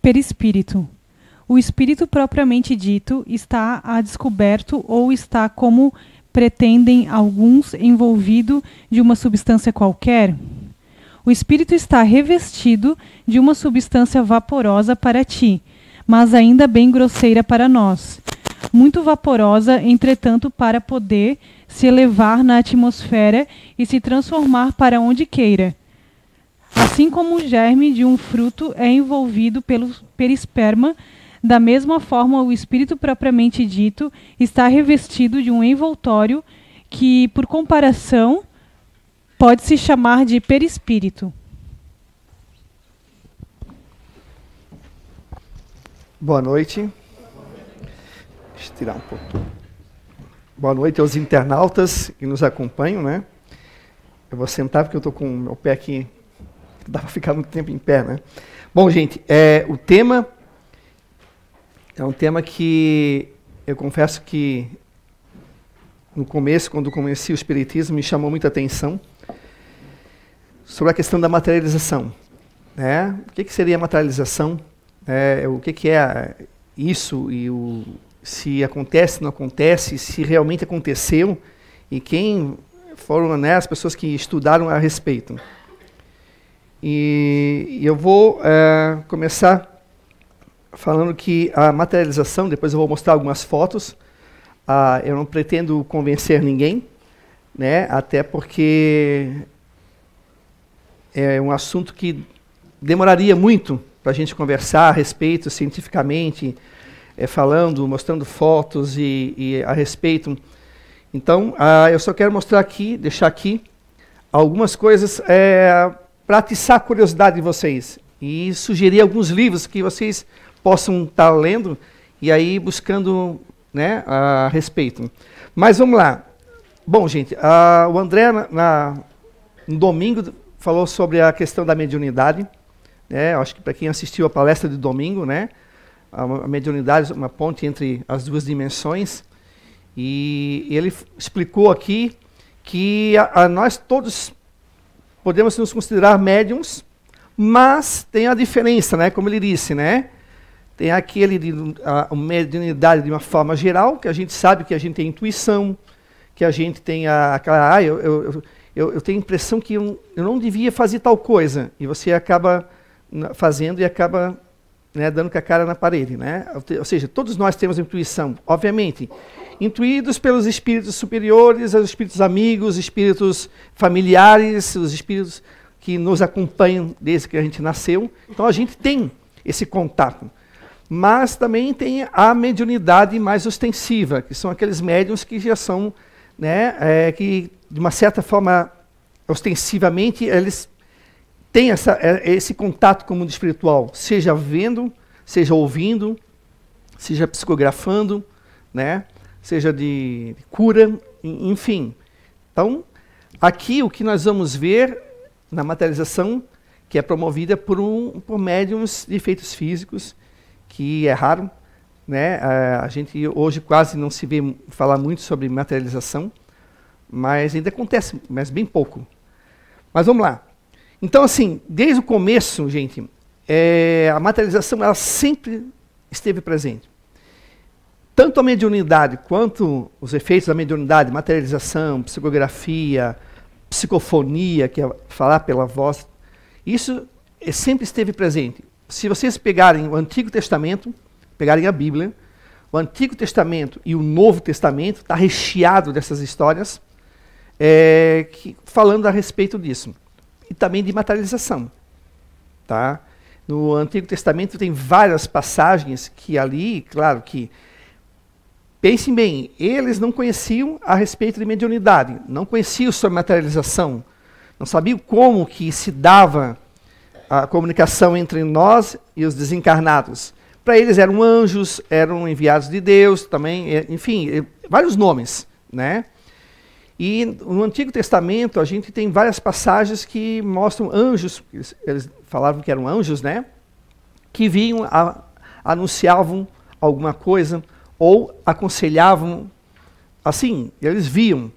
perispírito. O espírito propriamente dito está a descoberto ou está, como pretendem alguns, envolvido de uma substância qualquer? O espírito está revestido de uma substância vaporosa para ti, mas ainda bem grosseira para nós. Muito vaporosa, entretanto, para poder se elevar na atmosfera e se transformar para onde queira. Assim como o germe de um fruto é envolvido pelo perisperma, da mesma forma o espírito propriamente dito está revestido de um envoltório que, por comparação, pode se chamar de perispírito. Boa noite. Deixa eu tirar um pouco. Boa noite aos internautas que nos acompanham, né? Eu vou sentar porque eu estou com o meu pé aqui, dá para ficar muito tempo em pé, né? Bom, gente, o tema é um tema que eu confesso que no começo, quando conheci o Espiritismo, me chamou muita atenção sobre a questão da materialização, né? O que seria a materialização? O que é isso e se acontece, não acontece, se realmente aconteceu e quem foram, né, as pessoas que estudaram a respeito. E eu vou começar falando que a materialização, depois eu vou mostrar algumas fotos, eu não pretendo convencer ninguém, né, até porque é um assunto que demoraria muito para a gente conversar a respeito cientificamente, falando, mostrando fotos e a respeito. Então, eu só quero mostrar aqui, deixar aqui, algumas coisas para atiçar a curiosidade de vocês e sugerir alguns livros que vocês possam estar lendo e aí buscando, né, a respeito. Mas vamos lá. Bom, gente, o André, no domingo, falou sobre a questão da mediunidade. Acho que para quem assistiu a palestra de domingo, né, a mediunidade é uma ponte entre as duas dimensões, e ele explicou aqui que nós todos podemos nos considerar médiums, mas tem a diferença, né, como ele disse, né, tem a mediunidade de uma forma geral, que a gente sabe que a gente tem intuição, que a gente tem aquela, eu tenho a impressão que eu não devia fazer tal coisa, e você acaba fazendo e acaba, né, dando com a cara na parede, né? Ou seja, todos nós temos intuição, obviamente, intuídos pelos espíritos superiores, os espíritos amigos, espíritos familiares, os espíritos que nos acompanham desde que a gente nasceu. Então a gente tem esse contato. Mas também tem a mediunidade mais ostensiva, que são aqueles médiuns que já são, né, que de uma certa forma, ostensivamente, eles têm esse contato com o mundo espiritual, seja vendo, seja ouvindo, seja psicografando, né? Seja de cura, enfim. Então, aqui o que nós vamos ver na materialização, que é promovida por médiums de efeitos físicos, que é raro, né? A gente hoje quase não se vê falar muito sobre materialização, mas ainda acontece, mas bem pouco. Mas vamos lá. Então, assim, desde o começo, gente, a materialização ela sempre esteve presente. Tanto a mediunidade quanto os efeitos da mediunidade, materialização, psicografia, psicofonia, que é falar pela voz, isso sempre esteve presente. Se vocês pegarem o Antigo Testamento, pegarem a Bíblia, o Antigo Testamento e o Novo Testamento está recheado dessas histórias falando a respeito disso. E também de materialização. Tá? No Antigo Testamento tem várias passagens que ali, claro que, pensem bem, eles não conheciam a respeito de mediunidade, não conheciam sobre materialização, não sabiam como que se dava a comunicação entre nós e os desencarnados. Para eles eram anjos, eram enviados de Deus, também, enfim, vários nomes, né? E no Antigo Testamento a gente tem várias passagens que mostram anjos, eles falavam que eram anjos, né? Que vinham, anunciavam alguma coisa ou aconselhavam, assim, eles viam,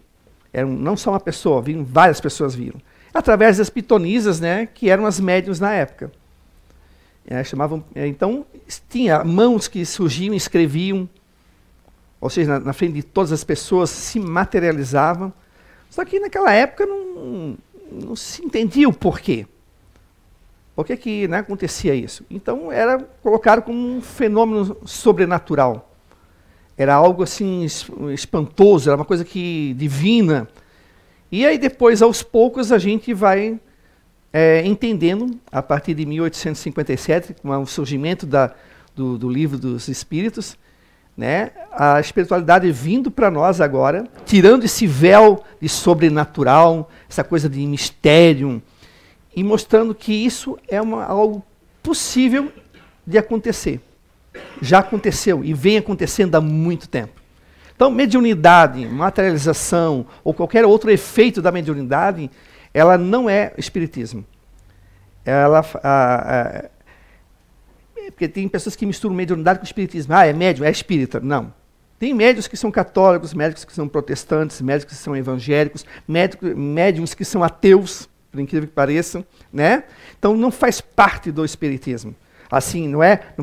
não só uma pessoa, várias pessoas viam, através das pitonisas, né? Que eram as médiuns na época. Então, tinha mãos que surgiam e escreviam, ou seja, na frente de todas as pessoas, se materializavam. Só que naquela época não se entendia o porquê. Por que né, acontecia isso? Então, era colocado como um fenômeno sobrenatural. Era algo assim espantoso, era uma coisa divina. E aí depois, aos poucos, a gente vai entendendo, a partir de 1857, com o surgimento do Livro dos Espíritos, né, a espiritualidade vindo para nós agora, tirando esse véu de sobrenatural, essa coisa de mistério, e mostrando que isso é algo possível de acontecer. Já aconteceu e vem acontecendo há muito tempo. Então, mediunidade, materialização ou qualquer outro efeito da mediunidade, ela não é espiritismo. Porque tem pessoas que misturam mediunidade com espiritismo. É médium, é espírita. Não. Tem médiuns que são católicos, médiuns que são protestantes, médiuns que são evangélicos, médiuns que são ateus, por incrível que pareça, né? Então não faz parte do espiritismo. Assim, não é?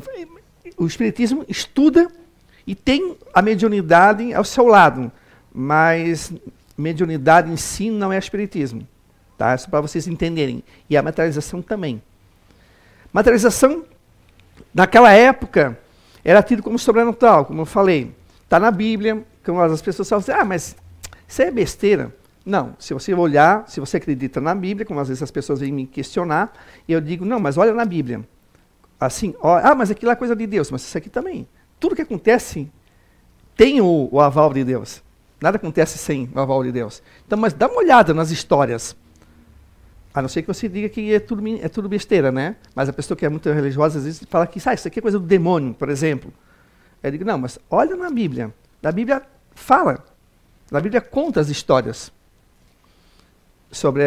O espiritismo estuda e tem a mediunidade ao seu lado, mas mediunidade em si não é espiritismo. Tá? Só para vocês entenderem. E a materialização também. Materialização, naquela época, era tido como sobrenatural, como eu falei. Está na Bíblia, como as pessoas falam assim, mas isso é besteira. Não, se você olhar, se você acredita na Bíblia, como às vezes as pessoas vêm me questionar, e eu digo, não, mas olha na Bíblia. Assim, mas aquilo é coisa de Deus, mas isso aqui também. Tudo que acontece tem o aval de Deus. Nada acontece sem o aval de Deus. Então, mas dá uma olhada nas histórias. A não ser que você diga que é tudo besteira, né? Mas a pessoa que é muito religiosa, às vezes, fala que isso aqui é coisa do demônio, por exemplo. Eu digo, não, mas olha na Bíblia. A Bíblia fala. A Bíblia conta as histórias. Sobre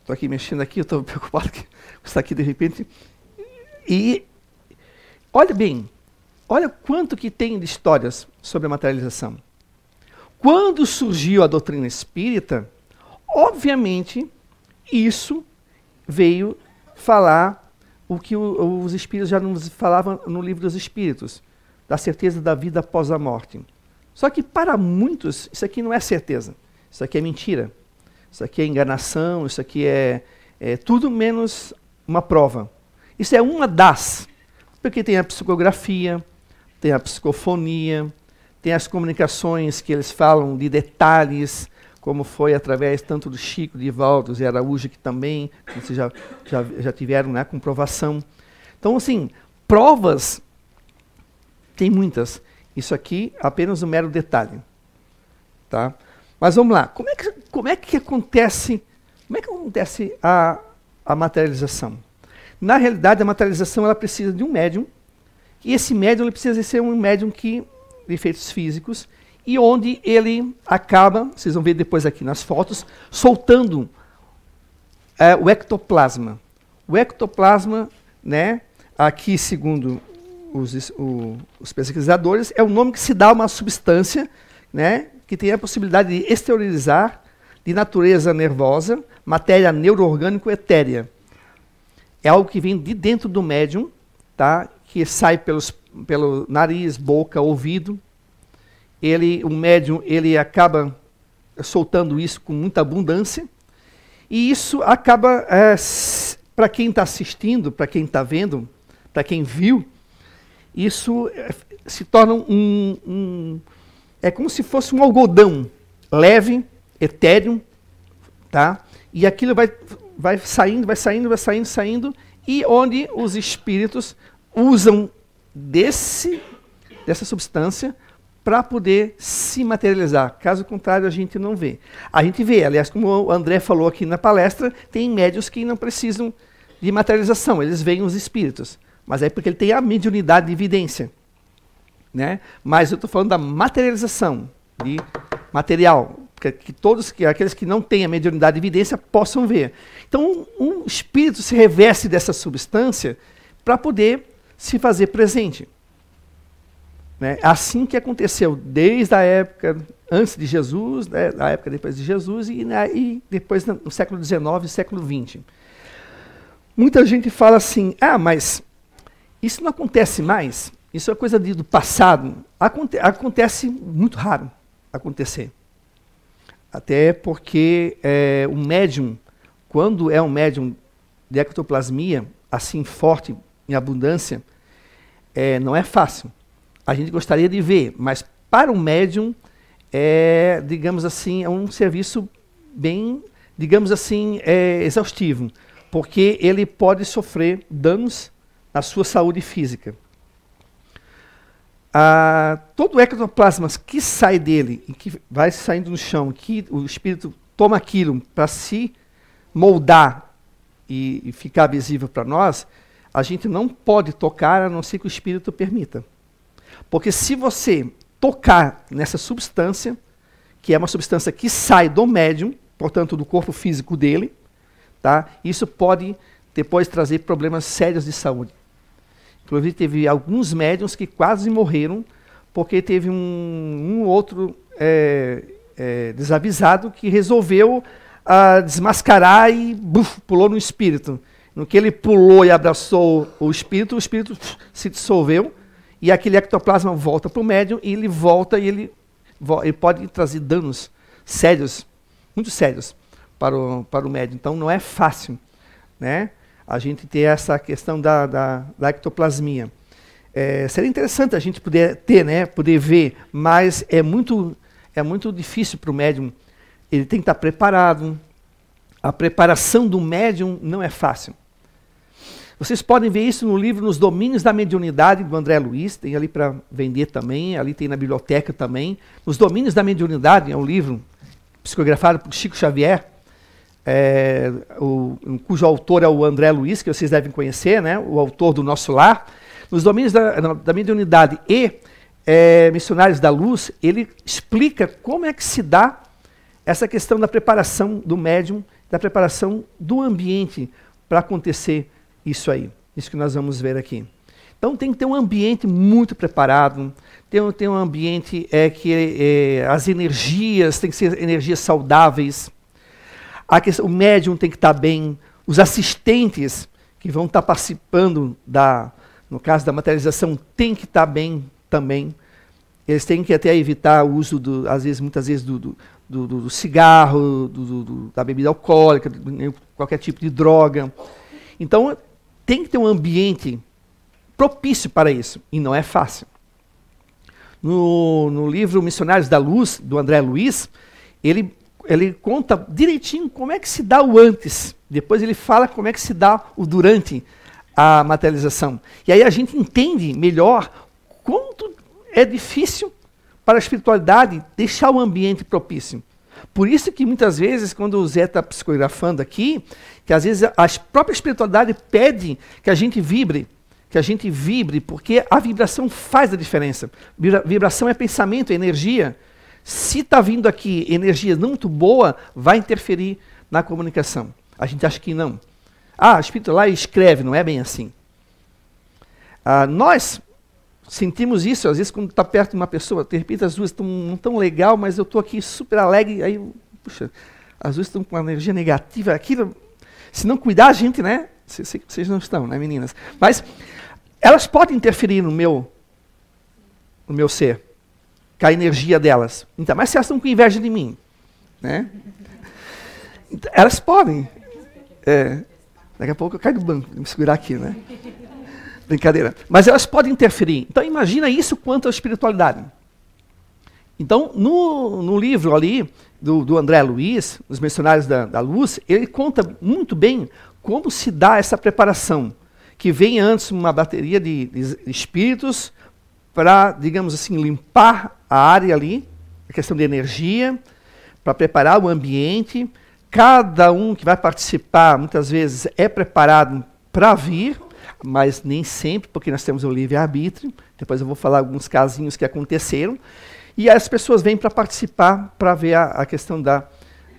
estou aqui mexendo aqui, estou preocupado que está aqui de repente. E olha bem, olha quanto que tem de histórias sobre a materialização. Quando surgiu a doutrina espírita, obviamente, isso veio falar o que os espíritos já nos falavam no Livro dos Espíritos, da certeza da vida após a morte. Só que para muitos, isso aqui não é certeza, isso aqui é mentira. Isso aqui é enganação, isso aqui é tudo menos uma prova. Isso é uma das, porque tem a psicografia, tem a psicofonia, tem as comunicações que eles falam de detalhes, como foi através tanto do Chico, de Ivaldo, Zé Araújo, que também vocês já tiveram, né, comprovação. Então, assim, provas tem muitas. Isso aqui é apenas um mero detalhe. Tá? Mas vamos lá, como é que acontece a materialização? Na realidade, a materialização ela precisa de um médium, e esse médium ele precisa ser um médium de efeitos físicos, e onde ele acaba, vocês vão ver depois aqui nas fotos, soltando o ectoplasma. O ectoplasma, né, aqui segundo os pesquisadores, é o nome que se dá a uma substância, né, que tem a possibilidade de exteriorizar de natureza nervosa, matéria neuroorgânico etérea. É algo que vem de dentro do médium, tá? Que sai pelo nariz, boca, ouvido. O médium ele acaba soltando isso com muita abundância. E isso acaba, para quem está assistindo, para quem está vendo, para quem viu, isso se torna é como se fosse um algodão leve, etéreo, tá? E aquilo vai saindo, e onde os espíritos usam dessa substância para poder se materializar. Caso contrário, a gente não vê. A gente vê, aliás, como o André falou aqui na palestra, tem médiuns que não precisam de materialização, eles veem os espíritos. Mas é porque ele tem a mediunidade de evidência. Né? Mas eu estou falando da materialização, de material, que aqueles que não têm a mediunidade de evidência possam ver. Então, um espírito se reveste dessa substância para poder se fazer presente. Né? Assim que aconteceu desde a época antes de Jesus, né, da época depois de Jesus, e depois no século XIX e século XX. Muita gente fala assim, mas Isso não acontece mais, isso é coisa do passado. Acontece muito raro acontecer. Até porque o médium, quando é um médium de ectoplasmia, assim forte, em abundância, não é fácil. A gente gostaria de ver, mas para o médium, digamos assim, é um serviço bem, digamos assim, exaustivo, porque ele pode sofrer danos na sua saúde física. Todo ectoplasma que sai dele, e que vai saindo no chão, que o espírito toma aquilo para se moldar e ficar visível para nós, a gente não pode tocar a não ser que o espírito permita. Porque se você tocar nessa substância, que é uma substância que sai do médium, portanto do corpo físico dele, tá? Isso pode depois trazer problemas sérios de saúde. Inclusive teve alguns médiums que quase morreram porque teve um outro desavisado que resolveu desmascarar e pulou no espírito. No que ele pulou e abraçou o espírito se dissolveu e aquele ectoplasma volta para o médium e ele volta e ele pode trazer danos sérios, muito sérios para o médium. Então não é fácil, né, a gente ter essa questão da ectoplasmia. Seria interessante a gente poder ter, né, poder ver, mas é muito difícil para o médium. Ele tem que estar preparado. A preparação do médium não é fácil. Vocês podem ver isso no livro Nos Domínios da Mediunidade, do André Luiz, tem ali para vender também, ali tem na biblioteca também. Nos Domínios da Mediunidade, é um livro psicografado por Chico Xavier, cujo autor é o André Luiz, que vocês devem conhecer, né, o autor do Nosso Lar. Nos Domínios da Mediunidade e Missionários da Luz, ele explica como é que se dá essa questão da preparação do médium, da preparação do ambiente para acontecer isso aí, isso que nós vamos ver aqui. Então tem que ter um ambiente muito preparado, tem um ambiente que as energias têm que ser energias saudáveis, o médium tem que estar bem, os assistentes que vão estar participando no caso da materialização, tem que estar bem também. Eles têm que até evitar o uso, muitas vezes, do cigarro, da bebida alcoólica, qualquer tipo de droga. Então, tem que ter um ambiente propício para isso, e não é fácil. No livro Missionários da Luz, do André Luiz, ele conta direitinho como é que se dá o antes, depois ele fala como é que se dá o durante a materialização. E aí a gente entende melhor quanto é difícil para a espiritualidade deixar o ambiente propício. Por isso que muitas vezes, quando o Zé está psicografando aqui, que às vezes a própria espiritualidade pede que a gente vibre, porque a vibração faz a diferença. Vibração é pensamento, é energia. Se está vindo aqui energia não muito boa, vai interferir na comunicação. A gente acha que não. O espírito lá escreve, não é bem assim. Nós sentimos isso, às vezes, quando está perto de uma pessoa, de repente as duas estão não tão legal, mas eu estou aqui super alegre, aí, puxa, as duas estão com uma energia negativa, aquilo, se não cuidar a gente, né? Vocês não estão, né, meninas? Mas elas podem interferir no meu ser, com a energia delas. Então, mas se elas estão com inveja de mim, né? Elas podem. Daqui a pouco eu caio do banco, vou me segurar aqui, né? Brincadeira. Mas elas podem interferir. Então imagina isso quanto à espiritualidade. Então, no livro ali, do André Luiz, Os Missionários da Luz, ele conta muito bem como se dá essa preparação, que vem antes uma bateria de espíritos para, digamos assim, limpar a área ali, a questão de energia, para preparar o ambiente. Cada um que vai participar, muitas vezes, é preparado para vir, mas nem sempre, porque nós temos o livre-arbítrio. Depois eu vou falar alguns casinhos que aconteceram. E as pessoas vêm para participar, para ver a questão da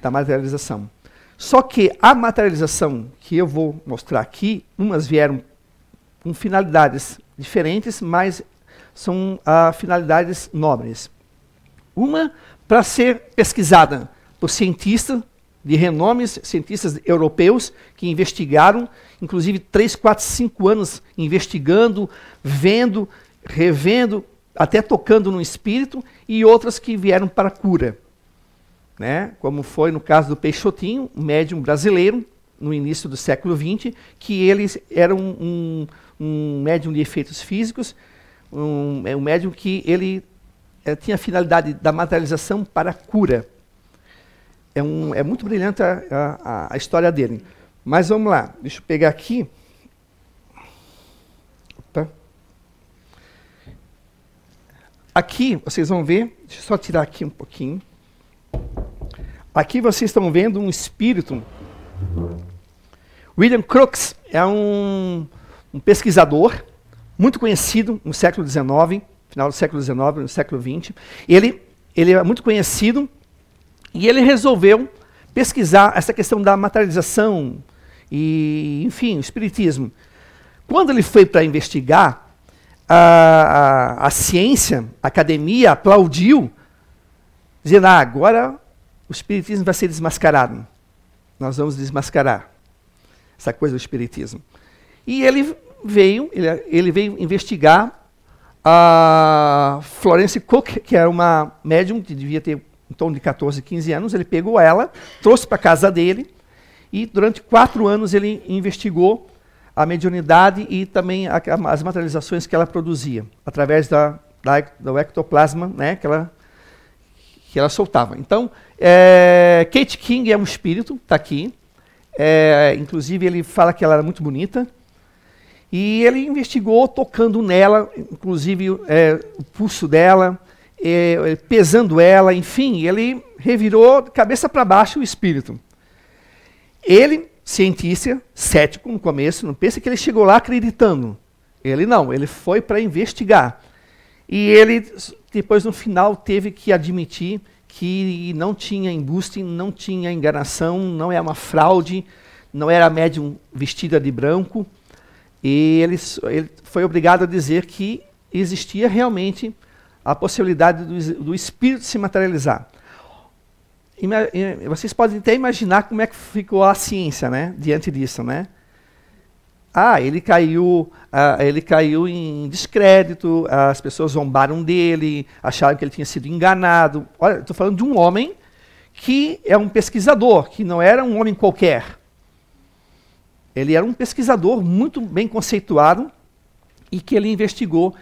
materialização. Só que a materialização que eu vou mostrar aqui, umas vieram com finalidades diferentes, mas são finalidades nobres. Uma para ser pesquisada por cientistas de renomes cientistas europeus que investigaram, inclusive 3, 4, 5 anos investigando, vendo, revendo, até tocando no espírito, e outras que vieram para a cura. Né? Como foi no caso do Peixotinho, um médium brasileiro, no início do século XX, que ele era um médium de efeitos físicos, um médium que ele tinha a finalidade da materialização para a cura. É muito brilhante a história dele. Mas vamos lá, deixa eu pegar aqui. Opa. Aqui, vocês vão ver, deixa eu só tirar aqui um pouquinho. Aqui vocês estão vendo um espírito. William Crookes é um pesquisador muito conhecido no século XIX, final do século XIX, no século XX. Ele é muito conhecido e ele resolveu pesquisar essa questão da materialização e, enfim, o espiritismo. Quando ele foi para investigar, a ciência, a academia aplaudiu, dizendo, agora o espiritismo vai ser desmascarado. Nós vamos desmascarar essa coisa do espiritismo. E ele veio investigar a Florence Cook, que era uma médium que devia ter em torno de 14, 15 anos. Ele pegou ela, trouxe para a casa dele, e durante 4 anos ele investigou a mediunidade e também as materializações que ela produzia, através do ectoplasma, né, que ela soltava. Então, Kate King é um espírito, está aqui. Inclusive, ele fala que ela era muito bonita. E ele investigou tocando nela, inclusive o pulso dela, pesando ela, enfim, ele revirou de cabeça para baixo o espírito. Ele, cientista, cético no começo, não pensa que ele chegou lá acreditando. Ele não, ele foi para investigar. E ele, depois no final, teve que admitir que não tinha embuste, não tinha enganação, não era uma fraude, não era médium vestida de branco. E ele foi obrigado a dizer que existia realmente a possibilidade do espírito se materializar. Vocês podem até imaginar como é que ficou a ciência, né, diante disso, né? Ele caiu em descrédito, as pessoas zombaram dele, acharam que ele tinha sido enganado. Olha, estou falando de um homem que é um pesquisador, que não era um homem qualquer. Ele era um pesquisador muito bem conceituado e que ele investigou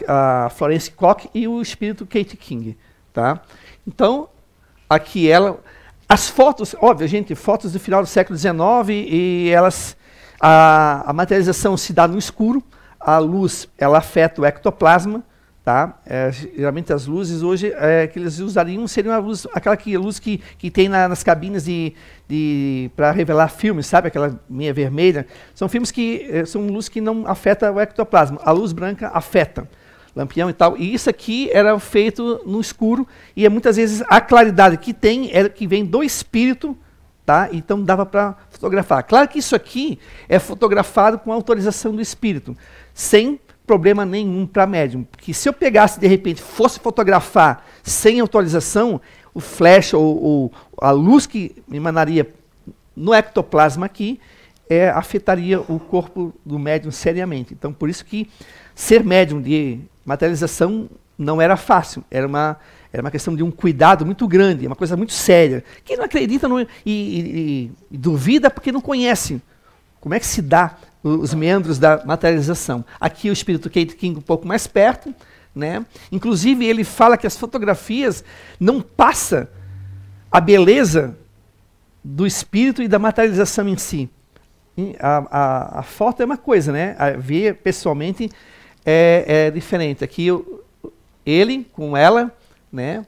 a Florence Cook e o espírito Kate King. Tá? Então, aqui as fotos, óbvio, gente, fotos do final do século XIX e a materialização se dá no escuro, a luz ela afeta o ectoplasma, tá? Geralmente as luzes hoje que eles usariam seriam aquela luz que tem nas cabines para revelar filmes, sabe? Aquela meia vermelha. São filmes são luzes que não afetam o ectoplasma. A luz branca afeta, lampião e tal. E isso aqui era feito no escuro e muitas vezes a claridade que tem é que vem do espírito. Tá? Então dava para fotografar. Claro que isso aqui é fotografado com autorização do espírito, sem problema nenhum para médium. Porque se eu pegasse, de repente, fosse fotografar sem autorização, o flash ou a luz que emanaria no ectoplasma aqui afetaria o corpo do médium seriamente. Então, por isso que ser médium de materialização não era fácil, era uma questão de um cuidado muito grande, uma coisa muito séria. Quem não acredita e duvida porque não conhece como é que se dá os meandros da materialização. Aqui o espírito Kate King um pouco mais perto, né? Inclusive ele fala que as fotografias não passam a beleza do espírito e da materialização em si. A foto é uma coisa, né? A ver pessoalmente é diferente. Aqui ele com ela, né?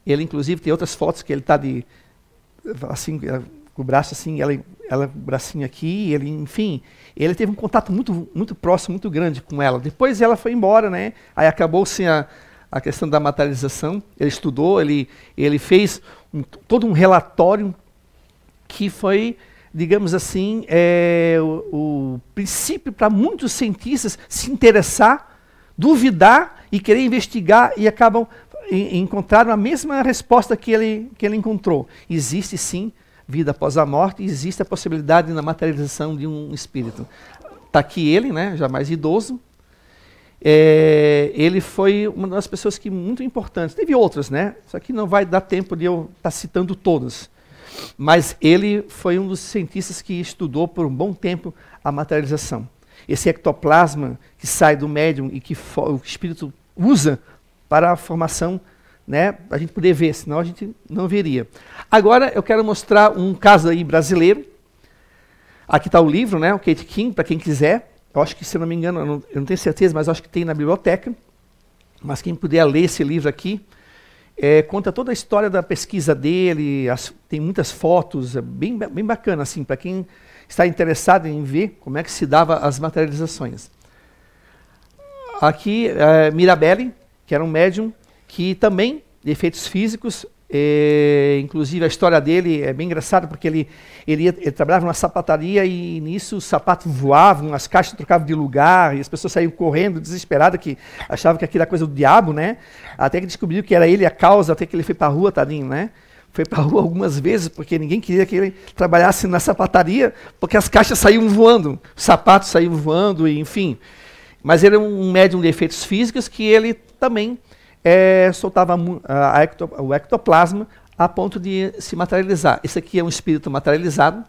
Ele inclusive tem outras fotos que ele está assim, com o braço assim, ela com o bracinho aqui, ele, enfim, ele teve um contato muito, muito próximo, muito grande com ela. Depois ela foi embora, né? Aí acabou-se a questão da materialização. Ele estudou, ele fez todo um relatório que foi, digamos assim, o princípio para muitos cientistas se interessar, duvidar e querer investigar e acabam encontraram a mesma resposta que ele encontrou. Existe sim vida após a morte, existe a possibilidade na materialização de um espírito. Está aqui ele, né, já mais idoso. Ele foi uma das pessoas que muito importantes. Teve outras, né? Só que não vai dar tempo de eu estar citando todas. Mas ele foi um dos cientistas que estudou por um bom tempo a materialização. Esse ectoplasma que sai do médium e que o espírito usa para a formação, né, para a gente poder ver, senão a gente não veria. Agora eu quero mostrar um caso aí brasileiro. Aqui está o livro, né, o Kate King, para quem quiser. Eu acho que, se eu não me engano, eu não tenho certeza, mas acho que tem na biblioteca. Mas quem puder ler esse livro aqui, conta toda a história da pesquisa dele, tem muitas fotos, é bem bacana, assim, para quem está interessado em ver como é que se dava as materializações. Aqui, Mirabelli, que era um médium, que também, de efeitos físicos, inclusive a história dele é bem engraçada, porque ele trabalhava numa sapataria e nisso os sapatos voavam, as caixas trocavam de lugar, e as pessoas saíam correndo, desesperadas, que achavam que aquilo era coisa do diabo, né? Até que descobriu que era ele a causa, até que ele foi para a rua, tadinho, né? Foi para a rua algumas vezes, porque ninguém queria que ele trabalhasse na sapataria, porque as caixas saíam voando, os sapatos saíam voando, e, enfim. Mas ele era um médium de efeitos físicos que ele também soltava o ectoplasma a ponto de se materializar. Esse aqui é um espírito materializado.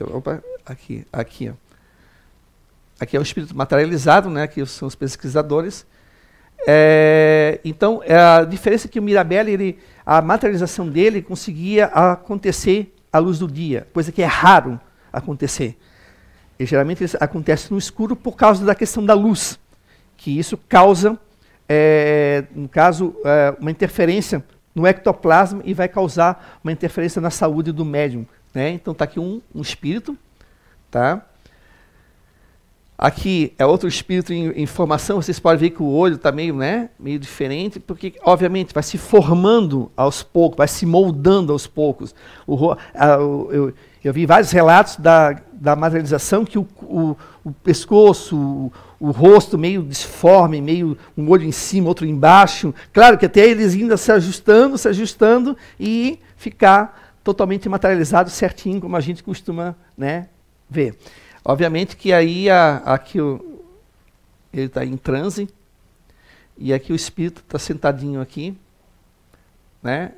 Opa, aqui, ó. Aqui é um espírito materializado, né? Aqui são os pesquisadores. Então, a diferença é que o Mirabelli, a materialização dele conseguia acontecer à luz do dia, coisa que é raro acontecer. E geralmente isso acontece no escuro por causa da questão da luz, que isso causa, no caso, uma interferência no ectoplasma e vai causar uma interferência na saúde do médium, né? Então está aqui um espírito, tá? Aqui é outro espírito em formação. Vocês podem ver que o olho está meio diferente, porque, obviamente, vai se formando aos poucos, vai se moldando aos poucos. Eu vi vários relatos da materialização que o pescoço, o rosto meio disforme, meio um olho em cima, outro embaixo. Claro que até eles ainda se ajustando e ficar totalmente materializado certinho, como a gente costuma, né, ver. Obviamente que aí aqui ele está em transe, e aqui o espírito está sentadinho aqui, né,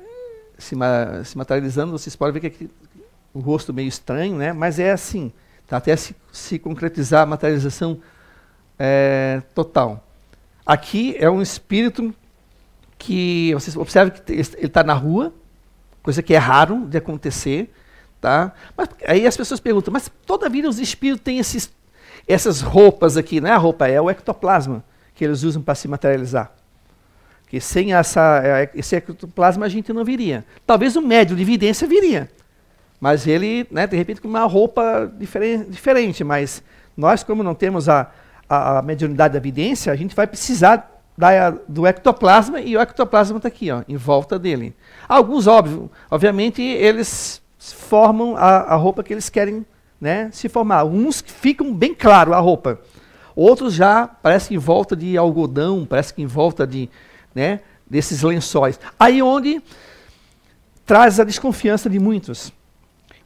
se materializando. Vocês podem ver que aqui o rosto meio estranho, né, mas é assim, tá, até se concretizar a materialização total. Aqui é um espírito que, vocês observam que ele está na rua, coisa que é raro de acontecer. Tá? Mas aí as pessoas perguntam, mas toda vida os espíritos têm essas roupas aqui, não é a roupa, é o ectoplasma que eles usam para se materializar. Que sem esse ectoplasma a gente não viria. Talvez o médium de vidência viria, mas ele, né, de repente com uma roupa diferente, mas nós, como não temos a mediunidade da vidência, a gente vai precisar do ectoplasma, e o ectoplasma está aqui, ó, em volta dele. Alguns, obviamente, eles formam a roupa que eles querem, né, se formar. Uns ficam bem claro a roupa, outros já parece que em volta de algodão, parece que em volta de, né, desses lençóis. Aí onde traz a desconfiança de muitos.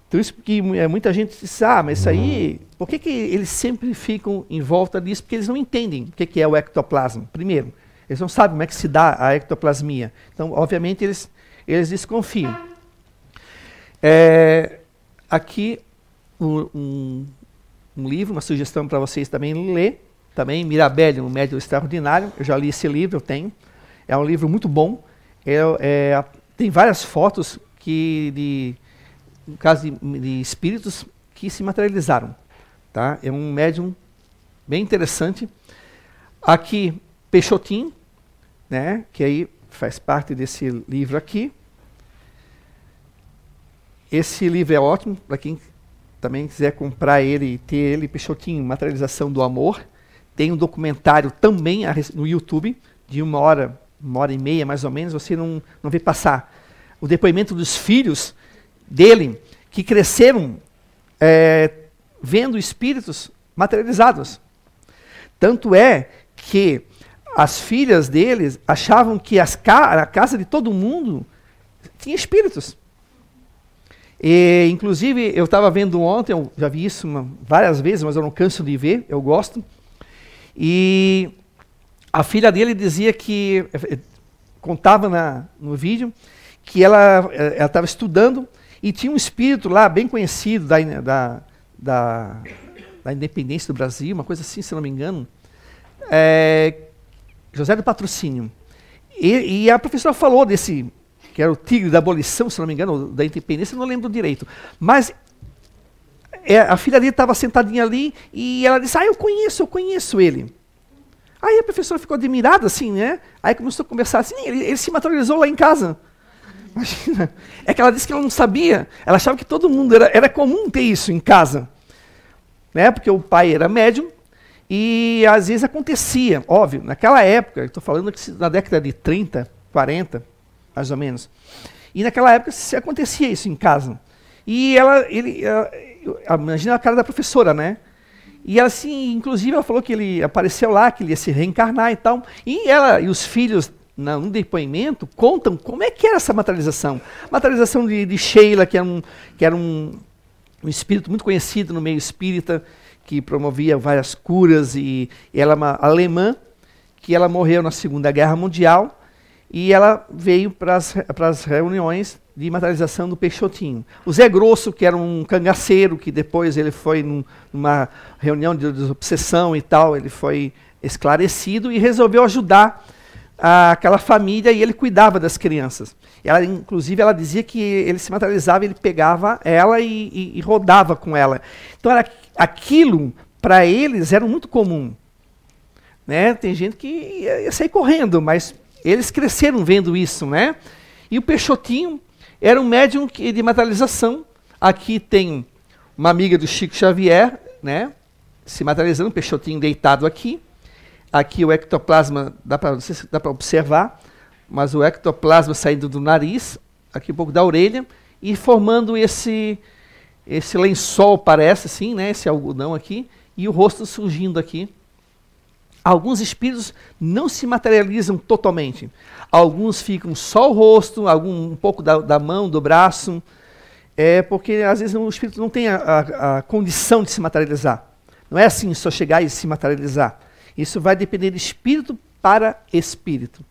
Então isso que muita gente diz, mas isso aí, por que eles sempre ficam em volta disso? Porque eles não entendem o que é o ectoplasma, primeiro. Eles não sabem como é que se dá a ectoplasmia. Então, obviamente, eles desconfiam. Aqui um livro, uma sugestão para vocês também ler, também Mirabelli, um médium extraordinário. Eu já li esse livro, eu tenho. É um livro muito bom. Tem várias fotos no caso de espíritos que se materializaram. Tá? É um médium bem interessante. Aqui, Peixotinho, né, que aí faz parte desse livro aqui. Esse livro é ótimo para quem também quiser comprar ele e ter ele, Peixotinho, Materialização do Amor. Tem um documentário também no YouTube, de 1h30 mais ou menos, você não vê passar. O depoimento dos filhos dele, que cresceram vendo espíritos materializados. Tanto é que as filhas deles achavam que a casa de todo mundo tinha espíritos. E, inclusive, eu estava vendo ontem, eu já vi isso várias vezes, mas eu não canso de ver, eu gosto. E a filha dele dizia que, contava no vídeo, que ela estava estudando e tinha um espírito lá bem conhecido da independência do Brasil, uma coisa assim, se não me engano, José do Patrocínio. E a professora falou desse, que era o tigre da abolição, se não me engano, da independência, não lembro direito. Mas a filha dele estava sentadinha ali e ela disse, eu conheço ele. Aí a professora ficou admirada, assim, né? Aí começou a conversar assim, ele se materializou lá em casa. Imagina. É que ela disse que ela não sabia, ela achava que todo mundo, era comum ter isso em casa. Né? Porque o pai era médium e às vezes acontecia, óbvio, naquela época, estou falando que na década de 30, 40, mais ou menos, e naquela época acontecia isso em casa. E imagina a cara da professora, né? E ela, assim, inclusive, ela falou que ele apareceu lá, que ele ia se reencarnar e tal, e ela e os filhos, num depoimento, contam como é que era essa materialização. Materialização de Sheila, que era um espírito muito conhecido no meio espírita, que promovia várias curas, e ela é uma alemã, que ela morreu na Segunda Guerra Mundial, e ela veio para as reuniões de materialização do Peixotinho. O Zé Grosso, que era um cangaceiro, que depois ele foi numa reunião de desobsessão e tal, ele foi esclarecido e resolveu ajudar aquela família, e ele cuidava das crianças. Inclusive, ela dizia que ele se materializava, ele pegava ela e rodava com ela. Então, aquilo, para eles, era muito comum. Né? Tem gente que ia sair correndo, mas eles cresceram vendo isso. Né? E o Peixotinho era um médium de materialização. Aqui tem uma amiga do Chico Xavier, né? Se materializando, o Peixotinho deitado aqui. Aqui o ectoplasma, dá para observar, mas o ectoplasma saindo do nariz, aqui um pouco da orelha, e formando esse lençol, parece assim, né, esse algodão aqui, e o rosto surgindo aqui. Alguns espíritos não se materializam totalmente. Alguns ficam só o rosto, um pouco da mão, do braço, porque às vezes o espírito não tem a condição de se materializar. Não é assim, só chegar e se materializar. Isso vai depender de espírito para espírito.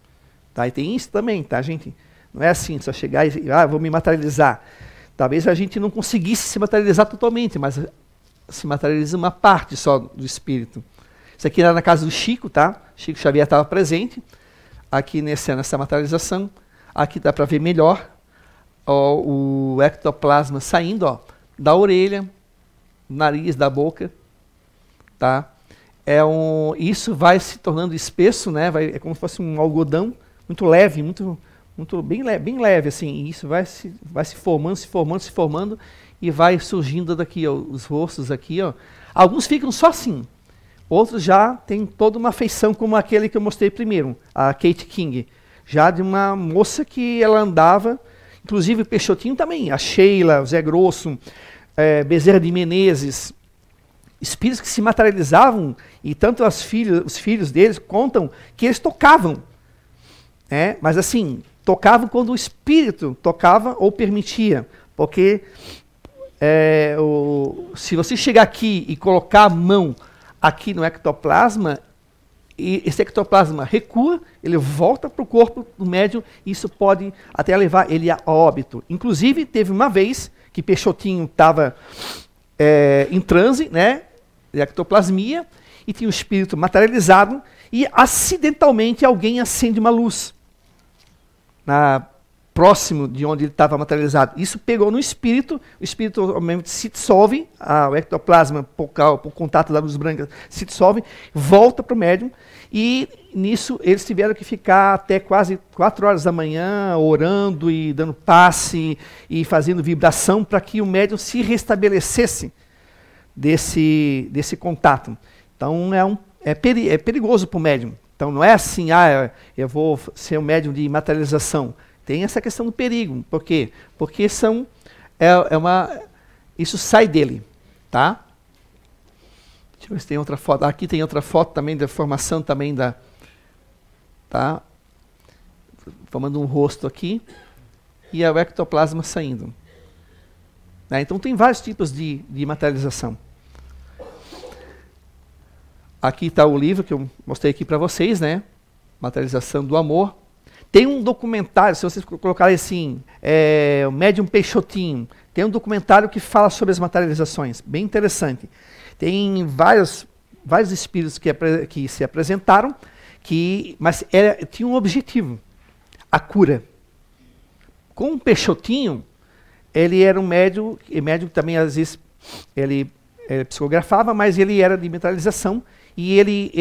Tá? E tem isso também, tá, gente? Não é assim, só chegar e vou me materializar. Talvez a gente não conseguisse se materializar totalmente, mas se materializa uma parte só do espírito. Isso aqui era na casa do Chico, tá? Chico Xavier estava presente, aqui nessa materialização. Aqui dá para ver melhor o ectoplasma saindo da orelha, do nariz, da boca. Tá? Isso vai se tornando espesso, né? É como se fosse um algodão muito leve, bem leve, assim. E isso vai se formando, e vai surgindo daqui, os rostos aqui. Alguns ficam só assim, outros já têm toda uma feição, como aquele que eu mostrei primeiro, a Kate King, já de uma moça que ela andava, inclusive o Peixotinho também, a Sheila, o Zé Grosso, Bezerra de Menezes, espíritos que se materializavam, e tanto os filhos deles contam que eles tocavam. Mas assim, tocavam quando o espírito tocava ou permitia. Porque se você chegar aqui e colocar a mão aqui no ectoplasma, e esse ectoplasma recua, ele volta para o corpo do médium, e isso pode até levar ele a óbito. Inclusive, teve uma vez que Peixotinho estava em transe, né, de ectoplasmia, e tinha o espírito materializado, e acidentalmente alguém acende uma luz próximo de onde ele estava materializado. Isso pegou no espírito, o espírito obviamente se dissolve, o ectoplasma, por contato da luz branca, se dissolve, volta para o médium, e nisso eles tiveram que ficar até quase 4 horas da manhã, orando e dando passe e fazendo vibração para que o médium se restabelecesse desse contato. Então é perigoso para o médium. Então não é assim, eu vou ser um médium de materialização. Tem essa questão do perigo. Por quê? Porque isso sai dele. Tá? Deixa eu ver se tem outra foto. Aqui tem outra foto também da formação também tá? Formando um rosto aqui, e o ectoplasma saindo. Né? Então tem vários tipos de materialização. Aqui está o livro que eu mostrei aqui para vocês, né? Materialização do Amor. Tem um documentário, se vocês colocarem assim, o Médium Peixotinho, tem um documentário que fala sobre as materializações, bem interessante. Tem vários espíritos que se apresentaram, mas tinha um objetivo, a cura. Com o Peixotinho, ele era um médium também às vezes ele psicografava, mas ele era de materialização e ele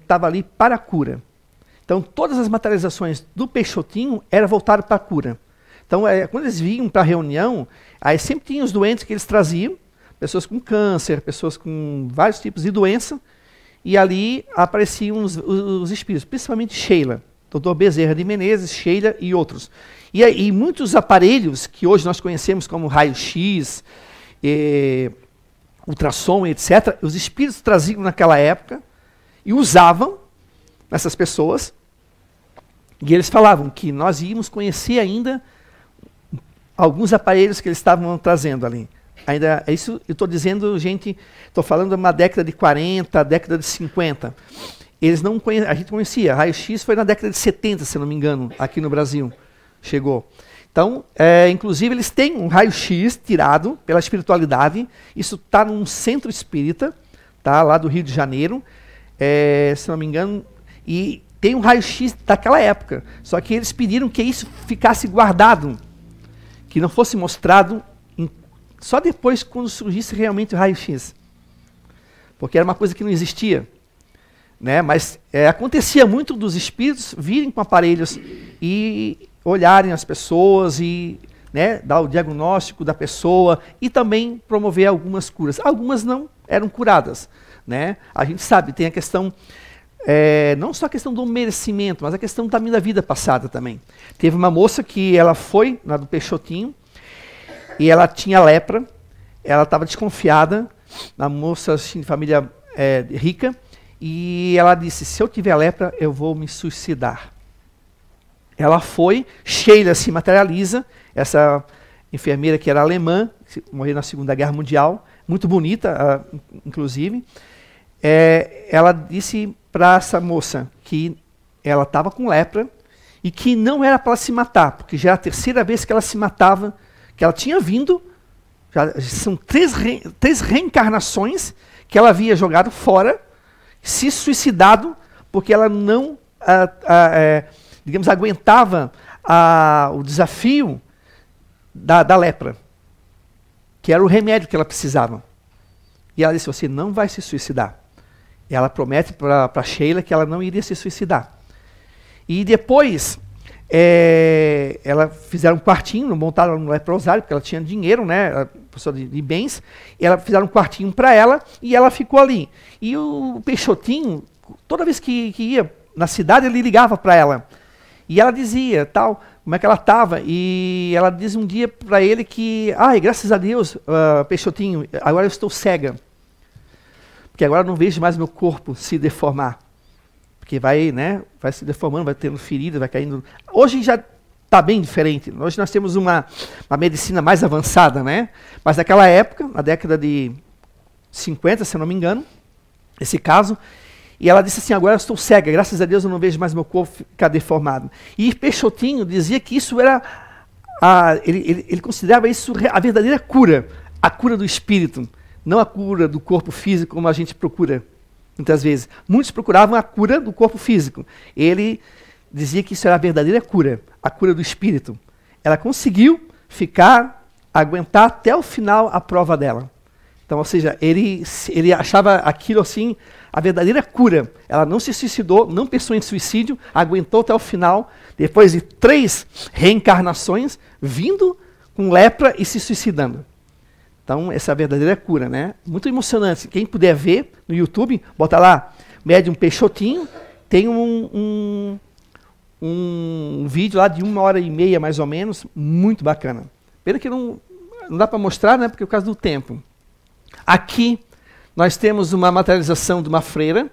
estava ali para a cura. Então, todas as materializações do Peixotinho eram voltadas para a cura. Então, quando eles vinham para a reunião, aí sempre tinham os doentes que eles traziam, pessoas com câncer, pessoas com vários tipos de doença, e ali apareciam os espíritos, principalmente Sheila, Dr. Bezerra de Menezes, Sheila e outros. E muitos aparelhos que hoje nós conhecemos como raio-x, ultrassom, etc., os espíritos traziam naquela época e usavam essas pessoas, e eles falavam que nós íamos conhecer ainda alguns aparelhos que eles estavam trazendo ali. Ainda, isso eu estou dizendo, gente, estou falando de uma década de 40, década de 50. Eles não a gente conhecia, raio-x foi na década de 70, se não me engano, aqui no Brasil, chegou. Então, inclusive, eles têm um raio-x tirado pela espiritualidade, isso está num centro espírita, tá, lá do Rio de Janeiro, se não me engano, e tem um raio-x daquela época, só que eles pediram que isso ficasse guardado, que não fosse mostrado só depois quando surgisse realmente o raio-x, porque era uma coisa que não existia, né? Mas acontecia muito dos espíritos virem com aparelhos e olharem as pessoas e, né, dar o diagnóstico da pessoa e também promover algumas curas. Algumas não eram curadas, né? A gente sabe, tem a questão, não só a questão do merecimento, mas a questão também da vida passada também. Teve uma moça que ela foi na do Peixotinho e ela tinha lepra, ela estava desconfiada, uma moça assim, de família rica, e ela disse, se eu tiver lepra, eu vou me suicidar. Ela foi, Sheila se materializa, essa enfermeira que era alemã, morreu na Segunda Guerra Mundial, muito bonita, inclusive. Ela disse para essa moça que ela estava com lepra e que não era para ela se matar, porque já era a terceira vez que ela se matava, que ela tinha vindo, são três reencarnações que ela havia jogado fora, se suicidado, porque ela não, digamos, aguentava o desafio da lepra, que era o remédio que ela precisava. E ela disse, você não vai se suicidar. E ela promete para Sheila que ela não iria se suicidar. E depois, ela fizeram um quartinho, montaram um leprosário, porque ela tinha dinheiro, né, pessoa de bens, e ela fizeram um quartinho para ela, e ela ficou ali. E o Peixotinho, toda vez que ia na cidade, ele ligava para ela. E ela dizia, tal, como é que ela estava. E ela diz um dia para ele que, graças a Deus, Peixotinho, agora eu estou cega. Porque agora eu não vejo mais meu corpo se deformar. Porque vai se deformando, vai tendo ferida, vai caindo. Hoje já está bem diferente. Hoje nós temos uma medicina mais avançada, né? Mas naquela época, na década de 50, se eu não me engano, esse caso, e ela disse assim, agora eu estou cega, graças a Deus eu não vejo mais meu corpo ficar deformado. E Peixotinho dizia que isso era, ele considerava isso a verdadeira cura, a cura do espírito, não a cura do corpo físico como a gente procura muitas vezes. Muitos procuravam a cura do corpo físico. Ele dizia que isso era a verdadeira cura, a cura do espírito. Ela conseguiu aguentar até o final a prova dela. Então, ou seja, ele achava aquilo assim, a verdadeira cura. Ela não se suicidou, não pensou em suicídio, aguentou até o final, depois de 3 reencarnações, vindo com lepra e se suicidando. Então, essa é a verdadeira cura, né? Muito emocionante. Quem puder ver no YouTube, bota lá, Médium Peixotinho, tem um vídeo lá de 1h30, mais ou menos, muito bacana. Pena que não dá para mostrar, né? Porque é por causa do tempo. Aqui, nós temos uma materialização de uma freira,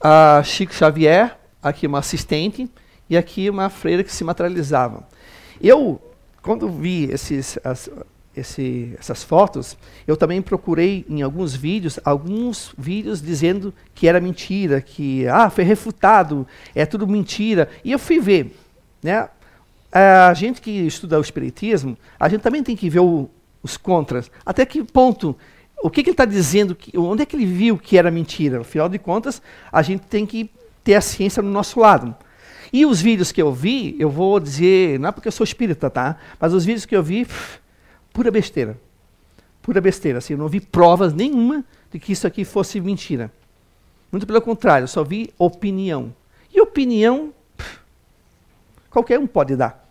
a Chico Xavier, aqui uma assistente e aqui uma freira que se materializava. Eu, quando vi essas fotos, eu também procurei em alguns vídeos dizendo que era mentira, que foi refutado, é tudo mentira. E eu fui ver, né? A gente que estuda o espiritismo, a gente também tem que ver os contras. Até que ponto, o que ele está dizendo, onde é que ele viu que era mentira? Afinal de contas, a gente tem que ter a ciência do nosso lado. E os vídeos que eu vi, eu vou dizer, não é porque eu sou espírita, tá? Mas os vídeos que eu vi, pura besteira. Pura besteira. Assim, eu não vi provas nenhuma de que isso aqui fosse mentira. Muito pelo contrário, eu só vi opinião. E opinião, qualquer um pode dar.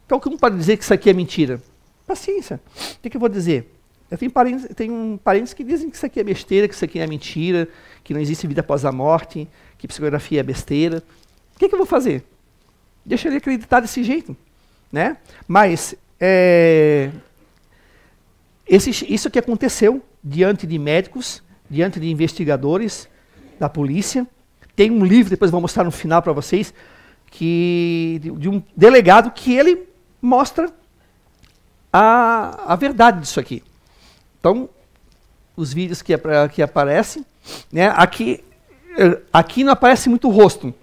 Qualquer um pode dizer que isso aqui é mentira. Paciência. O que eu vou dizer? Eu tenho parentes que dizem que isso aqui é besteira, que isso aqui é mentira, que não existe vida após a morte, que psicografia é besteira. O que eu vou fazer? Deixa ele acreditar desse jeito, né? Mas isso que aconteceu diante de médicos, diante de investigadores da polícia. Tem um livro, depois eu vou mostrar no final para vocês, de um delegado que ele mostra a verdade disso aqui. Então, os vídeos que aparecem, né? Aqui não aparece muito o rosto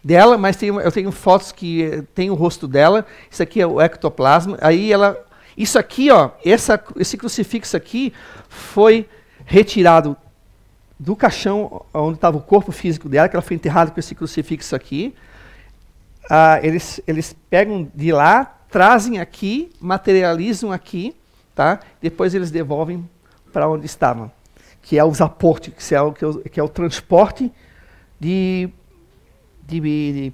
dela, mas eu tenho fotos que tem o rosto dela. Isso aqui é o ectoplasma. Aí isso aqui, ó, esse crucifixo aqui foi retirado do caixão onde estava o corpo físico dela, que ela foi enterrada com esse crucifixo aqui. Eles pegam de lá, trazem aqui, materializam aqui, tá? Depois eles devolvem para onde estavam, que é os aportes, que é o transporte de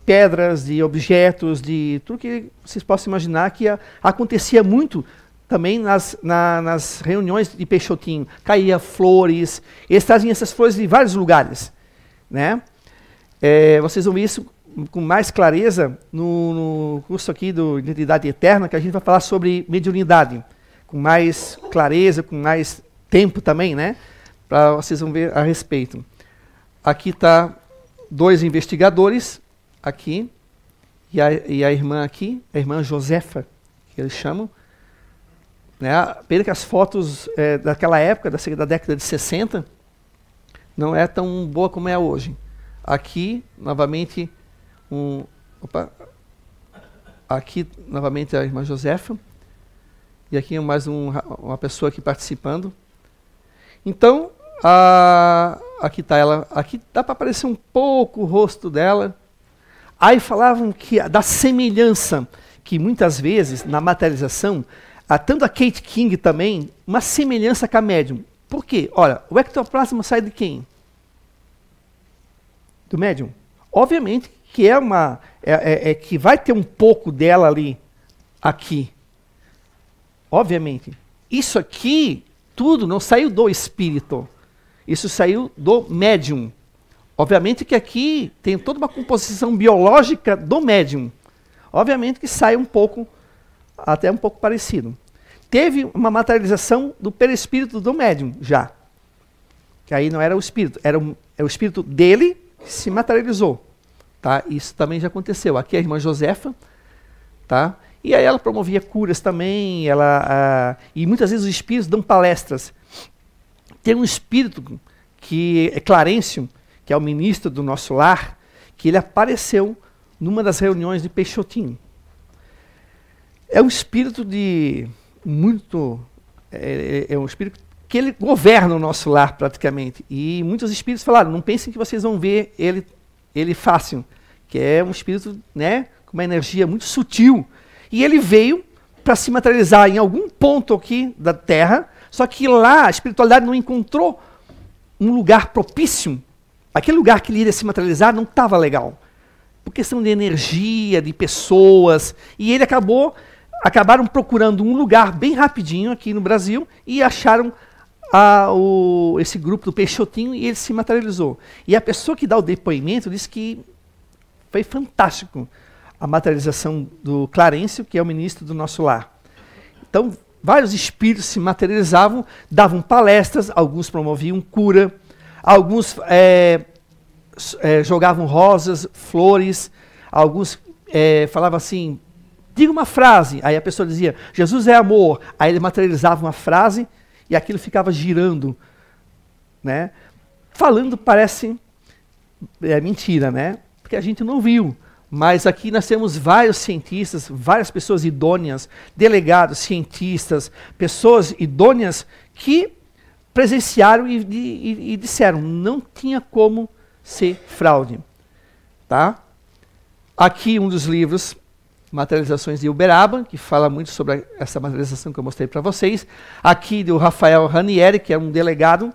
pedras, de objetos, de tudo que vocês possam imaginar, que acontecia muito também nas reuniões de Peixotinho. Caía flores, eles traziam essas flores de vários lugares, né? Vocês vão ver isso com mais clareza no curso aqui do Identidade Eterna, que a gente vai falar sobre mediunidade, com mais clareza, com mais tempo também, né? Para vocês vão ver a respeito. Aqui está 2 investigadores, aqui, e a irmã aqui, a irmã Josefa, que eles chamam. Né? Pena que as fotos daquela época, da década de 60, não é tão boa como é hoje. Aqui, novamente, aqui, novamente, a irmã Josefa. E aqui mais uma pessoa aqui participando. Então, aqui está ela. Aqui dá para aparecer um pouco o rosto dela. Aí falavam da semelhança, que muitas vezes, na materialização, tanto a Kate King também, uma semelhança com a médium. Por quê? Olha, o ectoplasma sai de quem? Do médium. Obviamente que que vai ter um pouco dela ali, aqui. Obviamente. Isso aqui, tudo não saiu do espírito. Isso saiu do médium. Obviamente que aqui tem toda uma composição biológica do médium. Obviamente que sai até um pouco parecido. Teve uma materialização do perispírito do médium, já. Que aí não era o espírito, era o espírito dele que se materializou. Tá? Isso também já aconteceu. Aqui a irmã Josefa, tá? E aí ela promovia curas também, e muitas vezes os espíritos dão palestras. Tem um espírito que é Clarencio, que é o ministro do nosso lar, que ele apareceu numa das reuniões de Peixotinho. É um espírito é um espírito que ele governa o nosso lar praticamente. E muitos espíritos falaram, não pensem que vocês vão ver ele fácil, que é um espírito, né, com uma energia muito sutil. E ele veio para se materializar em algum ponto aqui da Terra, só que lá a espiritualidade não encontrou um lugar propício. Aquele lugar que ele iria se materializar não estava legal. Por questão de energia, de pessoas. E ele acabaram procurando um lugar bem rapidinho aqui no Brasil e acharam esse grupo do Peixotinho e ele se materializou. E a pessoa que dá o depoimento disse que foi fantástico a materialização do Clarencio, que é o ministro do nosso lar. Então, vários espíritos se materializavam, davam palestras, alguns promoviam cura, alguns jogavam rosas, flores, alguns falavam assim, diga uma frase, aí a pessoa dizia, Jesus é amor, aí ele materializava uma frase e aquilo ficava girando, né? Falando parece mentira, né? Porque a gente não viu, mas aqui nós temos vários cientistas, várias pessoas idôneas, delegados, cientistas, pessoas idôneas que presenciaram e disseram, não tinha como ser fraude, tá? Aqui um dos livros, Materializações de Uberaba, que fala muito sobre essa materialização que eu mostrei para vocês. Aqui do Rafael Ranieri, que é um delegado,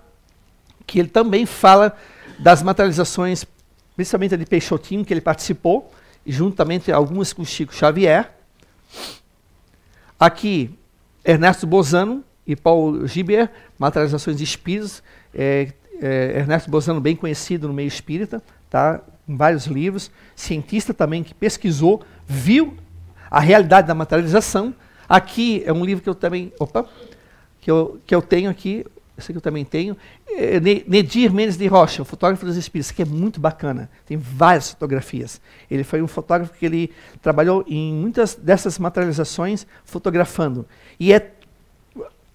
que ele também fala das materializações, principalmente a de Peixotinho, que ele participou, e juntamente algumas com Chico Xavier. Aqui, Ernesto Bozano e Paul Giber, Materializações de Espíritos. Ernesto Bozano, bem conhecido no meio espírita, tá? Em vários livros, cientista também que pesquisou, viu a realidade da materialização. Aqui é um livro que eu também, que eu tenho aqui, esse que eu também tenho, Nedir Mendes de Rocha, o fotógrafo dos espíritos, que é muito bacana, tem várias fotografias. Ele foi um fotógrafo que ele trabalhou em muitas dessas materializações fotografando. E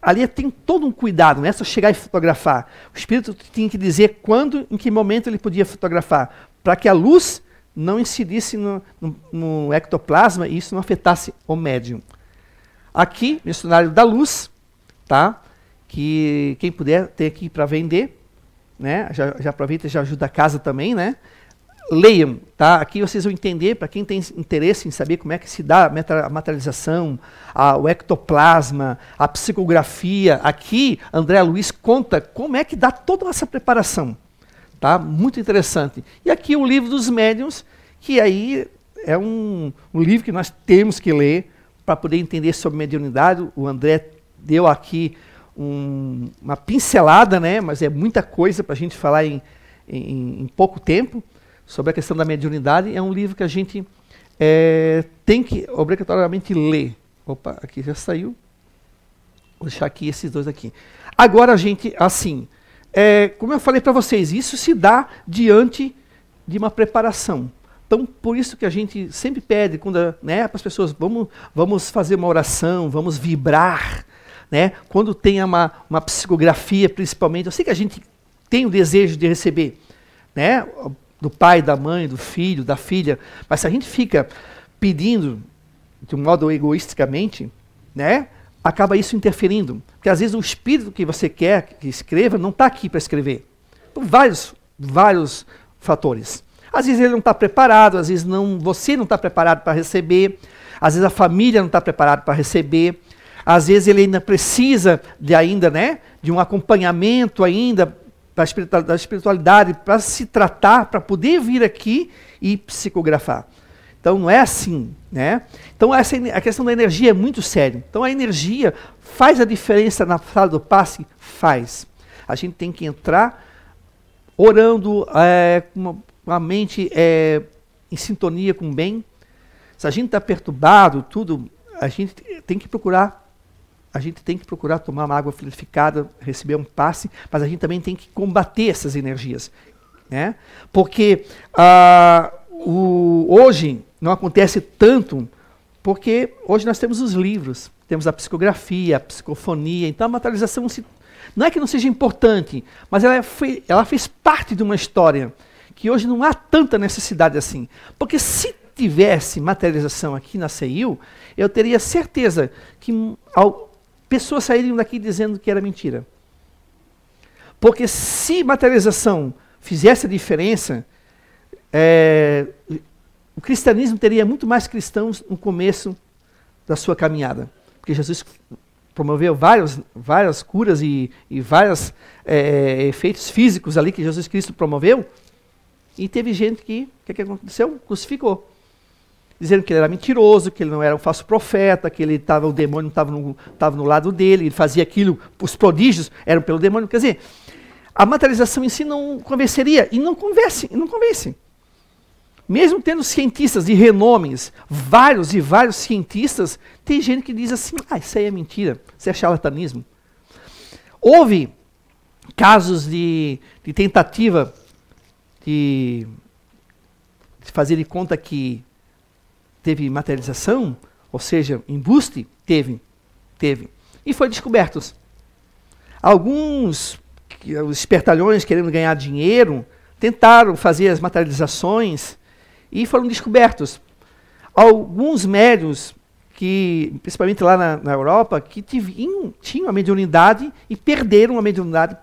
ali tem todo um cuidado, não é só chegar e fotografar. O espírito tinha que dizer quando, em que momento ele podia fotografar, para que a luz não incidisse no ectoplasma e isso não afetasse o médium. Aqui, Missionário da Luz, tá? Que quem puder ter aqui para vender, né? Já aproveita e já ajuda a casa também, né? Leiam, tá? Aqui vocês vão entender, para quem tem interesse em saber como é que se dá a materialização, o ectoplasma, a psicografia. Aqui, André Luiz conta como é que dá toda essa preparação. Tá? Muito interessante. E aqui o livro dos médiuns, que aí é um livro que nós temos que ler para poder entender sobre mediunidade. O André deu aqui uma pincelada, né? Mas é muita coisa para a gente falar em pouco tempo sobre a questão da mediunidade. É um livro que a gente tem que obrigatoriamente ler. Opa, aqui já saiu. Vou deixar aqui esses dois aqui. Agora a gente, assim... como eu falei para vocês, isso se dá diante de uma preparação. Então, por isso que a gente sempre pede para as pessoas, vamos fazer uma oração, vamos vibrar. Né? Quando tem uma psicografia, principalmente, eu sei que a gente tem o desejo de receber, né? Do pai, da mãe, do filho, da filha, mas se a gente fica pedindo de um modo egoisticamente, né? Acaba isso interferindo. Porque às vezes o espírito que você quer que escreva não está aqui para escrever. Por vários fatores. Às vezes ele não está preparado, às vezes você não está preparado para receber, às vezes a família não está preparada para receber, às vezes ele ainda precisa de um acompanhamento ainda da espiritualidade para se tratar, para poder vir aqui e psicografar. Então não é assim, né? Então a questão da energia é muito séria. Então a energia faz a diferença na sala do passe? Faz. A gente tem que entrar orando com a mente em sintonia com o bem. Se a gente está perturbado, a gente tem que procurar tomar uma água fluidificada, receber um passe, mas a gente também tem que combater essas energias, né? Porque hoje não acontece tanto, porque hoje nós temos os livros, temos a psicografia, a psicofonia, então a materialização não é que não seja importante, mas ela fez parte de uma história que hoje não há tanta necessidade assim. Porque se tivesse materialização aqui na CEIU, eu teria certeza que pessoas sairiam daqui dizendo que era mentira. Porque se materialização fizesse a diferença, o cristianismo teria muito mais cristãos no começo da sua caminhada. Porque Jesus promoveu várias curas e vários efeitos físicos ali que Jesus Cristo promoveu. E teve gente que, o que aconteceu? Crucificou. Dizendo que ele era mentiroso, que ele não era um falso profeta, que o demônio estava no lado dele, ele fazia aquilo, os prodígios eram pelo demônio. Quer dizer, a materialização em si não convenceria, e não convence. Mesmo tendo cientistas de renomes, vários cientistas, tem gente que diz assim, isso aí é mentira, isso é charlatanismo. Houve casos de tentativa que fazer de conta que teve materialização, ou seja, embuste, teve. E foi descobertos. Alguns, os espertalhões querendo ganhar dinheiro, tentaram fazer as materializações e foram descobertos. Alguns médiuns, que, principalmente lá na Europa, que tinham a mediunidade e perderam a mediunidade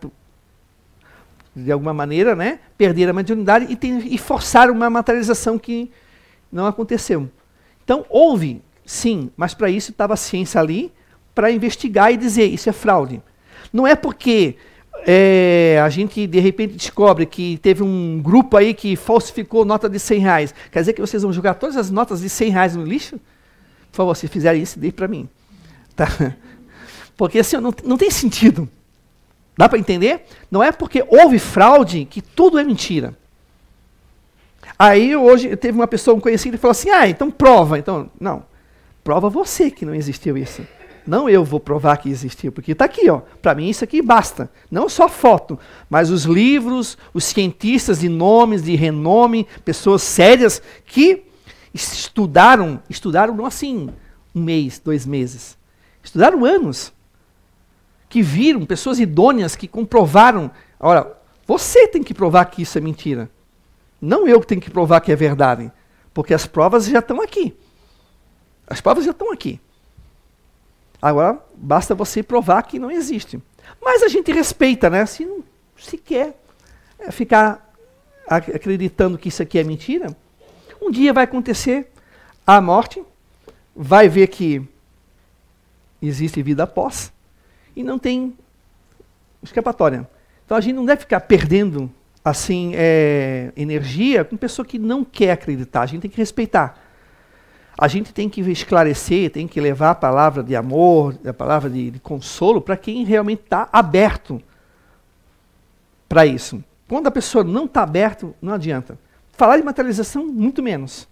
de alguma maneira, né? Perderam a mediunidade e forçaram uma materialização que não aconteceu. Então, houve, sim, mas para isso estava a ciência ali, para investigar e dizer, isso é fraude. Não é porque a gente, de repente, descobre que teve um grupo aí que falsificou nota de R$100. Quer dizer que vocês vão jogar todas as notas de R$100 no lixo? Por favor, se fizerem isso, dê para mim. Tá? Porque assim, não tem sentido. Dá para entender? Não é porque houve fraude que tudo é mentira. Aí hoje teve uma pessoa conhecida que falou assim, então prova. Então, não, prova você que não existiu isso. Não eu vou provar que existiu, porque está aqui, ó. Para mim isso aqui basta. Não só foto, mas os livros, os cientistas de nomes, de renome, pessoas sérias que estudaram não assim 1 mês, 2 meses. Estudaram anos. Que viram, pessoas idôneas que comprovaram. Ora, você tem que provar que isso é mentira. Não eu que tenho que provar que é verdade. Porque as provas já estão aqui. As provas já estão aqui. Agora, basta você provar que não existe. Mas a gente respeita, né? Se quer ficar acreditando que isso aqui é mentira, um dia vai acontecer a morte, vai ver que existe vida após, e não tem escapatória. Então a gente não deve ficar perdendo assim energia com pessoa que não quer acreditar. A gente tem que respeitar. A gente tem que esclarecer, tem que levar a palavra de amor, a palavra de consolo para quem realmente está aberto para isso. Quando a pessoa não está aberta, não adianta. Falar de materialização, muito menos.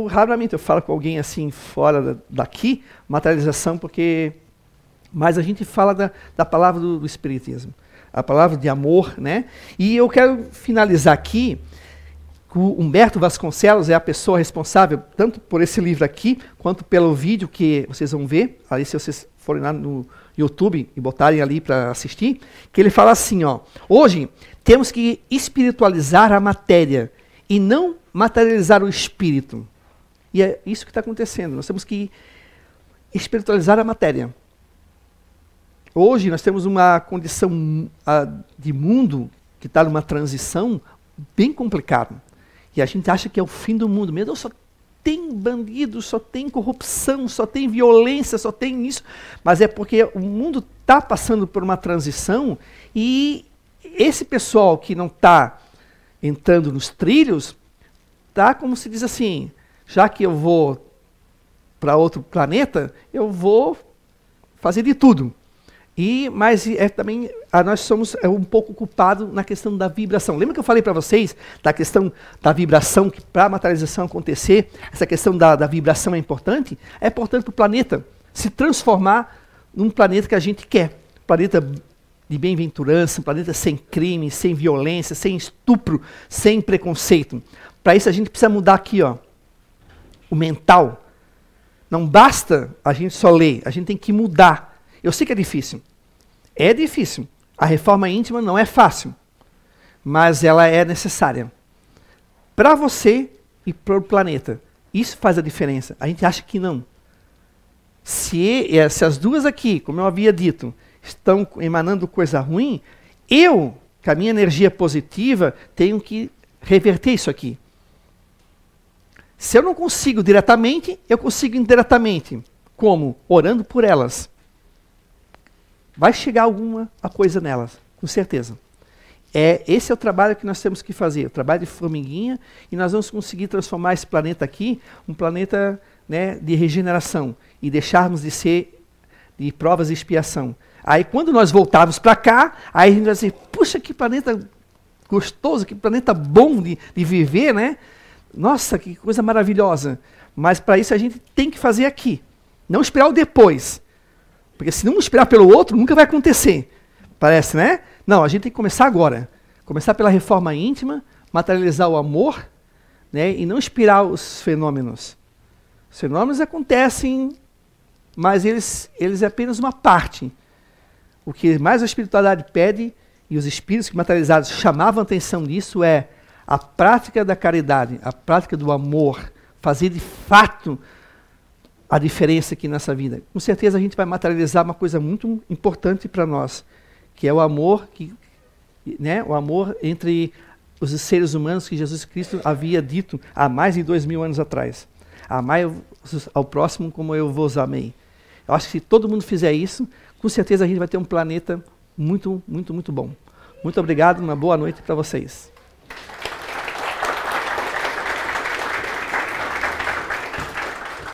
Raramente eu falo com alguém assim fora daqui, materialização, mas a gente fala da palavra do Espiritismo, a palavra de amor, né? E eu quero finalizar aqui. O Humberto Vasconcelos é a pessoa responsável tanto por esse livro aqui, quanto pelo vídeo que vocês vão ver, ali se vocês forem lá no YouTube e botarem ali para assistir, que ele fala assim, ó, hoje temos que espiritualizar a matéria e não materializar o espírito. E é isso que está acontecendo, nós temos que espiritualizar a matéria. Hoje nós temos uma condição de mundo que está numa transição bem complicada. E a gente acha que é o fim do mundo. Meu Deus, só tem bandido, só tem corrupção, só tem violência, só tem isso. Mas é porque o mundo está passando por uma transição e esse pessoal que não está entrando nos trilhos, está, como se diz assim, já que eu vou para outro planeta, eu vou fazer de tudo. Mas também nós somos um pouco culpados na questão da vibração. Lembra que eu falei para vocês da questão da vibração, que para a materialização acontecer, essa questão da vibração é importante? É importante para o planeta se transformar num planeta que a gente quer. Um planeta de bem-aventurança, um planeta sem crime, sem violência, sem estupro, sem preconceito. Para isso a gente precisa mudar aqui, ó, o mental. Não basta a gente só ler, a gente tem que mudar. Eu sei que é difícil. É difícil. A reforma íntima não é fácil. Mas ela é necessária. Para você e para o planeta. Isso faz a diferença. A gente acha que não. Se as duas aqui, como eu havia dito, estão emanando coisa ruim, eu, com a minha energia positiva, tenho que reverter isso aqui. Se eu não consigo diretamente, eu consigo indiretamente. Como? Orando por elas. Vai chegar alguma coisa nelas, com certeza. Esse é o trabalho que nós temos que fazer, o trabalho de formiguinha, e nós vamos conseguir transformar esse planeta aqui um planeta, né, de regeneração, e deixarmos de ser de provas de expiação. Aí quando nós voltarmos para cá, aí a gente vai dizer, puxa, que planeta gostoso, que planeta bom de viver, né? Nossa, que coisa maravilhosa. Mas para isso a gente tem que fazer aqui, não esperar o depois. Porque se não esperar pelo outro, nunca vai acontecer. Parece, né? Não, a gente tem que começar agora. Começar pela reforma íntima, materializar o amor, né, e não inspirar os fenômenos. Os fenômenos acontecem, mas eles é apenas uma parte. O que mais a espiritualidade pede, e os espíritos materializados chamavam a atenção disso, é a prática da caridade, a prática do amor, fazer de fato a diferença aqui nessa vida. Com certeza a gente vai materializar uma coisa muito importante para nós, que é o amor, né, o amor entre os seres humanos que Jesus Cristo havia dito há mais de 2000 anos atrás. Amai ao próximo como eu vos amei. Eu acho que se todo mundo fizer isso, com certeza a gente vai ter um planeta muito, muito, muito bom. Muito obrigado, uma boa noite para vocês.